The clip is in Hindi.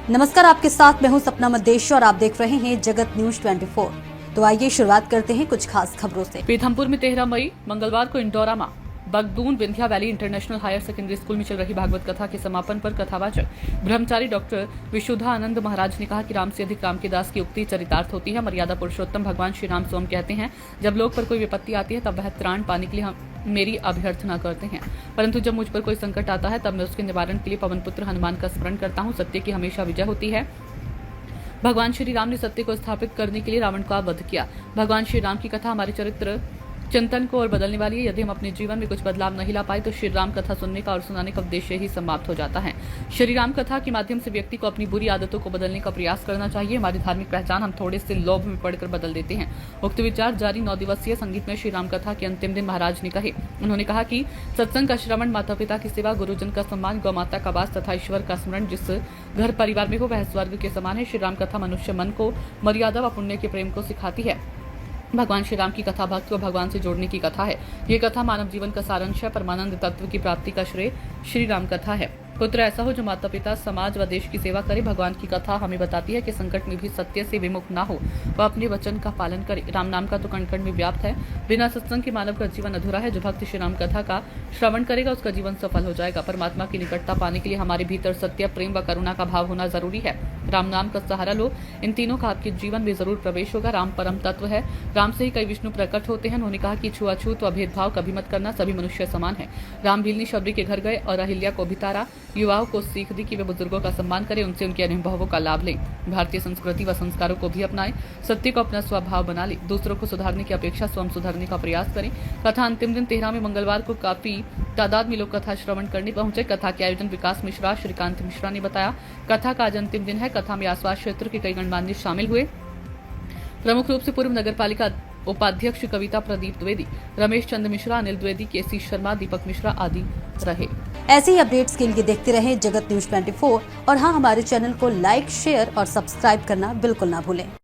नमस्कार, आपके साथ मैं हूं सपना मदेश और आप देख रहे हैं जगत न्यूज 24। तो आइए शुरुआत करते हैं कुछ खास खबरों से। पीथमपुर में 13 मई मंगलवार को Indorama Bagdun Vindhya valley international higher secondary school में चल रही भागवत कथा के समापन पर कथावाचक ब्रह्मचारी डॉक्टर विशुद्धा आनंद महाराज ने कहा कि राम से अधिक राम के दास की उक्ति चरितार्थ होती है। मर्यादा पुरुषोत्तम भगवान श्री राम स्वयं कहते हैं, जब लोग पर कोई विपत्ति आती है तब वह त्राण पाने के लिए मेरी अभ्यर्थना करते हैं, परंतु जब मुझ पर कोई संकट आता है तब मैं उसके निवारण के लिए पवन पुत्र हनुमान का स्मरण करता हूँ। सत्य की हमेशा विजय होती है। भगवान श्री राम ने सत्य को स्थापित करने के लिए रावण का वध किया। भगवान श्री राम की कथा हमारे चरित्र चिंतन को और बदलने वाली है। यदि हम अपने जीवन में कुछ बदलाव नहीं ला पाए तो श्री राम कथा सुनने का और सुनाने का उद्देश्य ही समाप्त हो जाता है। श्री राम कथा के माध्यम से व्यक्ति को अपनी बुरी आदतों को बदलने का प्रयास करना चाहिए। हमारी धार्मिक पहचान हम थोड़े से लोभ में पड़कर बदल देते हैं। उक्त विचार जारी 9 दिवसीय संगीत में श्री राम कथा के अंतिम दिन महाराज ने कहे। उन्होंने कहा कि सत्संग का श्रवण, माता पिता की सेवा, गुरुजन का सम्मान, गौ माता का वास तथा ईश्वर का स्मरण जिस घर परिवार में हो वह स्वर्ग के समान है। श्री राम कथा मनुष्य मन को मर्यादा व पुण्य के प्रेम को सिखाती है। भगवान श्री राम की कथा भक्त को भगवान से जोड़ने की कथा है। ये कथा मानव जीवन का सारांश है। परमानंद तत्व की प्राप्ति का श्रेय श्री राम कथा है। पुत्र ऐसा हो जो माता पिता, समाज व देश की सेवा करे। भगवान की कथा हमें बताती है कि संकट में भी सत्य से विमुख ना हो, वह अपने वचन का पालन करे। राम नाम का तो कण कण में व्याप्त है। बिना सत्संग के मानव का जीवन अधूरा है। जो भक्त श्री राम कथा का श्रवण करेगा उसका जीवन सफल हो जाएगा। परमात्मा की निकटता पाने के लिए हमारे भीतर सत्य, प्रेम व करुणा का भाव होना जरूरी है। राम नाम का सहारा लो। इन तीनों का आपके जीवन में जरूर प्रवेश होगा। राम परम तत्व है। राम से ही कई विष्णु प्रकट होते हैं। उन्होंने कहा कि छुआछूत व भेदभाव कभी मत करना, सभी मनुष्य समान है। राम भीलनी शबरी के घर गए और अहिल्या को भितारा। युवाओं को सीख दी कि वे बुजुर्गों का सम्मान करें, उनसे उनके अनुभवों का लाभ लें। भारतीय संस्कृति व संस्कारों को भी अपनाएं। सत्य को अपना स्वभाव बना ले। दूसरों को सुधारने की अपेक्षा स्वयं सुधारने का प्रयास करें। कथा अंतिम दिन 13 में मंगलवार को काफी तादाद में लोग कथा श्रवण करने पहुंचे। कथा के आयोजन विकास मिश्रा, श्रीकांत मिश्रा ने बताया। कथा का आज अंतिम दिन है। कथा में आसपास क्षेत्र के कई गणमान्य शामिल हुए। प्रमुख रूप से पूर्व नगरपालिका उपाध्यक्ष कविता प्रदीप द्विवेदी, रमेश चंद्र मिश्रा, अनिल द्विवेदी, केसी शर्मा, दीपक मिश्रा आदि रहे। ऐसे ही अपडेट्स के लिए देखते रहें जगत न्यूज 24 और हाँ, हमारे चैनल को लाइक, शेयर और सब्सक्राइब करना बिल्कुल ना भूलें।